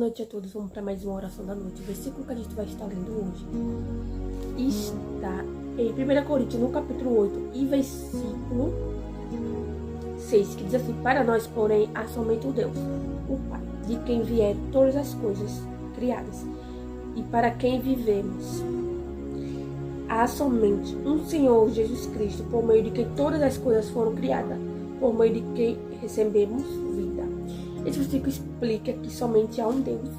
noite a todos, vamos para mais uma oração da noite. O versículo que a gente vai estar lendo hoje está em 1 Coríntios, no capítulo 8, e versículo 6, que diz assim: para nós, porém, há somente um Deus, o Pai, de quem vieram todas as coisas criadas, e para quem vivemos. Há somente um Senhor Jesus Cristo, por meio de quem todas as coisas foram criadas, por meio de quem recebemos vida. Esse versículo explica que somente há um Deus,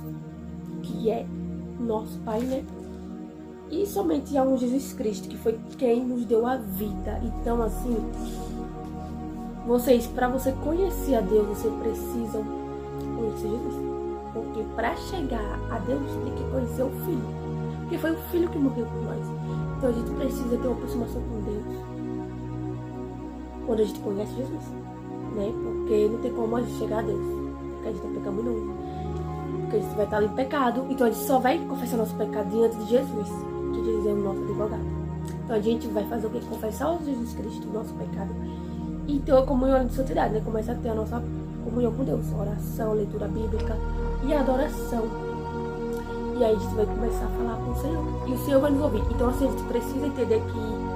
que é nosso Pai, né? E somente há um Jesus Cristo, que foi quem nos deu a vida. Então, assim, para você conhecer a Deus, você precisa conhecer Jesus. Porque para chegar a Deus, tem que conhecer o Filho. Porque foi o Filho que morreu por nós. Então, a gente precisa ter uma aproximação com Deus quando a gente conhece Jesus, né? Porque não tem como a gente chegar a Deus. Porque a gente é pecaminoso. Porque a gente vai estar ali em pecado. Então a gente só vai confessar nosso pecado diante de Jesus, que Jesus é o nosso advogado. Então a gente vai fazer o que? Confessar ao Jesus Cristo o nosso pecado. E ter a comunhão de santidade, né? Começa a ter a nossa comunhão com Deus. Oração, leitura bíblica e adoração. E aí a gente vai começar a falar com o Senhor. E o Senhor vai nos ouvir. Então assim, a gente precisa entender que...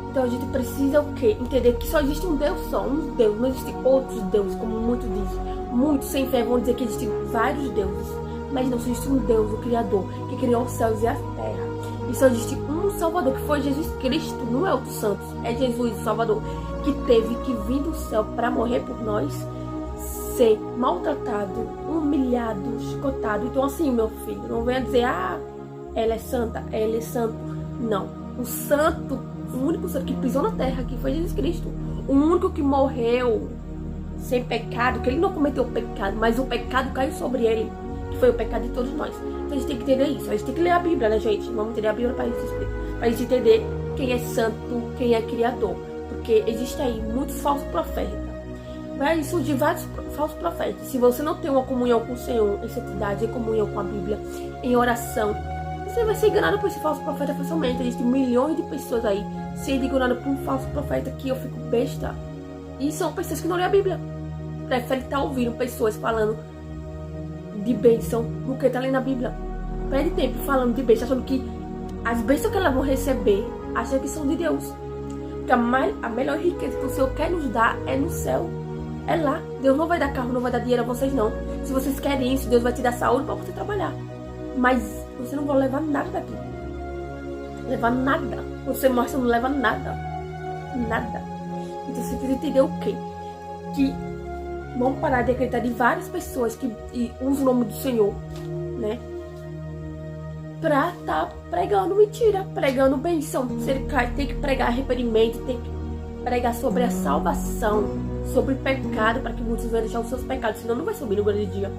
Então a gente precisa o quê? Entender que só existe um Deus só, um Deus. Não existem outros deuses, como muitos dizem. Muitos sem fé vão dizer que existem vários deuses. Mas não, só existe um Deus, o Criador, que criou os céus e a terra. E só existe um Salvador, que foi Jesus Cristo, não é outro santo. É Jesus, o Salvador, que teve que vir do céu para morrer por nós, ser maltratado, humilhado, chicotado. Então assim, meu filho, não venha dizer, ela é santa, ela é santo. Não, o santo, o único santo que pisou na terra aqui foi Jesus Cristo. O único que morreu sem pecado, que ele não cometeu pecado, mas o pecado caiu sobre ele, que foi o pecado de todos nós. Então a gente tem que entender isso, a gente tem que ler a Bíblia, né, gente? Vamos entender a Bíblia para a gente entender quem é santo, quem é criador. Porque existe aí muitos falsos profetas. Vai surgir vários falsos profetas. Se você não tem uma comunhão com o Senhor, em santidade, em comunhão com a Bíblia, em oração, você vai ser enganado por esse falso profeta facilmente. Existem milhões de pessoas aí sendo enganadas por um falso profeta, que eu fico besta. E são pessoas que não lêem a Bíblia. Preferem estar ouvindo pessoas falando de bênção do que estar lendo a Bíblia. Perde tempo falando de bênção, achando que as bênçãos que elas vão receber, acham que são de Deus. Porque a melhor riqueza que o Senhor quer nos dar é no céu. É lá. Deus não vai dar carro, não vai dar dinheiro a vocês, não. Se vocês querem isso, Deus vai te dar saúde para você trabalhar. Mas você não vai levar nada daqui. Levar nada. Você mostra, não leva nada. Nada. Então você precisa entender o quê? Que vamos parar de acreditar em várias pessoas que usam o nome do Senhor, né? Pra estar pregando mentira, pregando benção. Você tem que pregar arrependimento, tem que pregar sobre a salvação, sobre pecado, para que muitos venham deixar os seus pecados, senão não vai subir no grande dia.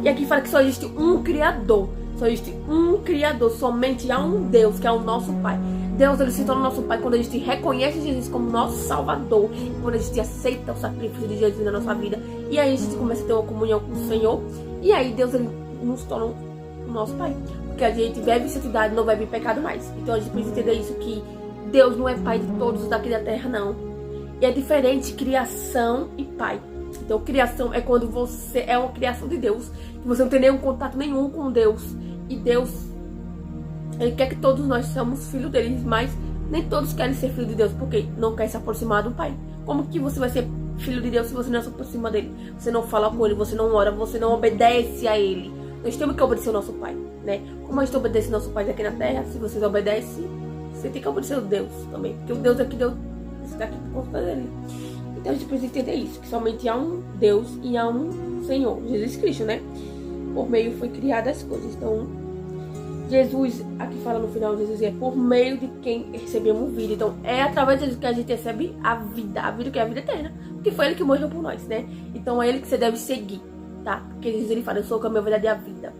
E aqui fala que só existe um Criador. Só existe um Criador, somente há um Deus, que é o nosso Pai. Deus, ele se torna nosso Pai quando a gente reconhece Jesus como nosso Salvador, quando a gente aceita o sacrifício de Jesus na nossa vida, e aí a gente começa a ter uma comunhão com o Senhor, e aí Deus, ele nos torna o nosso Pai, porque a gente vive em santidade, não vive em pecado mais. Então a gente precisa entender isso, que Deus não é Pai de todos daqui da terra, não. E é diferente criação e Pai. Então criação é quando você é uma criação de Deus, que você não tem nenhum contato nenhum com Deus, e Deus, ele quer que todos nós somos filhos dele, mas nem todos querem ser filho de Deus, porque não quer se aproximar do Pai. Como que você vai ser filho de Deus se você não se aproxima dele? Você não fala com ele, você não ora, você não obedece a ele. Nós temos que obedecer ao nosso Pai, né? Como a gente obedece ao nosso Pai aqui na terra, se vocês obedecem, você tem que obedecer a Deus também, porque o Deus é que Deus está aqui por conta dele. Então a gente precisa entender isso, que somente há um Deus e há um Senhor, Jesus Cristo, né? Por meio foi criadas as coisas. Então Jesus, aqui fala no final, Jesus é por meio de quem recebemos vida. Então é através de Jesus que a gente recebe a vida que é a vida eterna, porque foi ele que morreu por nós, né? Então é ele que você deve seguir, tá? Porque Jesus, ele fala, eu sou o caminho, a verdade e a vida.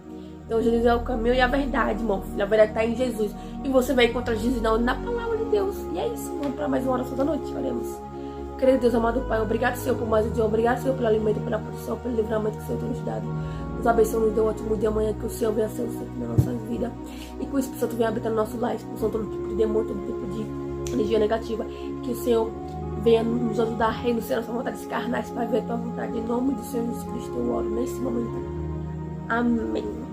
Então Jesus é o caminho e a verdade, irmão. A verdade está em Jesus, e você vai encontrar Jesus na palavra de Deus. E é isso, vamos para mais uma oração da noite. Oremos. Querido Deus, amado Pai, obrigado, Senhor, por mais um dia. Obrigado, Senhor, pelo alimento, pela proteção, pelo livramento que o Senhor tem nos dado. Nos abençoe, nos dê um ótimo dia amanhã, que o Senhor venha ser o centro da nossa vida, e que o Espírito Santo venha habitar no nosso lar, expulsando todo tipo de demônio, todo tipo de energia negativa. Que o Senhor venha nos ajudar a renunciar a nossa vontade carnais para ver a tua vontade. Em nome do Senhor Jesus Cristo eu oro nesse momento. Amém.